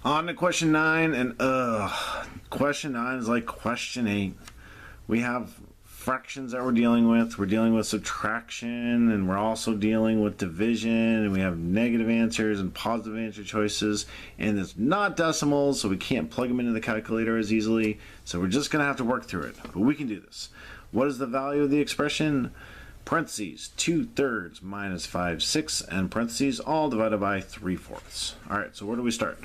On to question 9, and question 9 is like question 8. We have fractions that we're dealing with. We're dealing with subtraction, and we're also dealing with division, and we have negative answers and positive answer choices, and it's not decimals, so we can't plug them into the calculator as easily, so we're just going to have to work through it, but we can do this. What is the value of the expression? Parentheses 2/3 minus 5/6, and parentheses all divided by 3/4. Alright, so where do we start?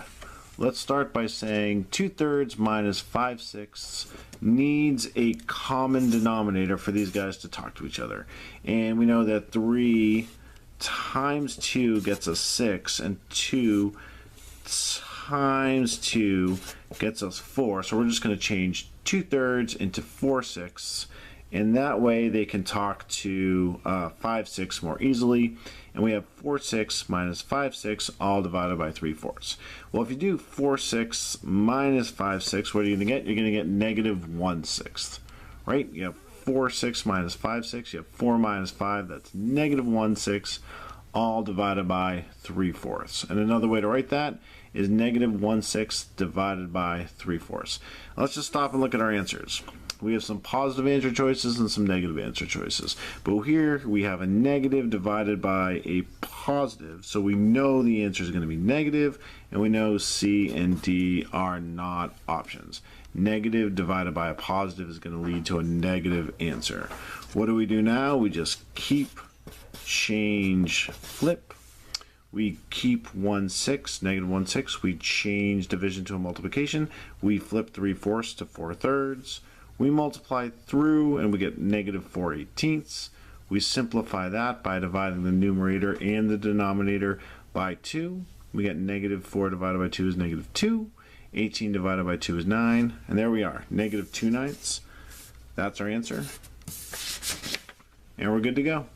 Let's start by saying 2/3 minus 5/6 needs a common denominator for these guys to talk to each other. And we know that 3 times 2 gets us 6, and 2 times 2 gets us 4. So we're just going to change 2/3 into 4/6. And that way they can talk to 5/6 more easily. And we have 4/6 minus 5/6 all divided by 3/4. Well, if you do 4/6 minus 5/6, what are you going to get? You're going to get negative 1/6. Right? You have 4/6 minus 5/6. You have 4 minus 5. That's negative 1/6 all divided by 3/4. And another way to write that is negative 1/6 divided by 3/4. Let's just stop and look at our answers. We have some positive answer choices and some negative answer choices. But here we have a negative divided by a positive, so we know the answer is going to be negative, and we know C and D are not options. Negative divided by a positive is going to lead to a negative answer. What do we do now? We just keep, change, flip. We keep 1/6, negative 1/6. We change division to a multiplication. We flip 3/4 to 4/3. We multiply through and we get negative 4/18. We simplify that by dividing the numerator and the denominator by 2. We get negative 4 divided by 2 is negative 2. 18 divided by 2 is 9. And there we are, negative 2/9. That's our answer. And we're good to go.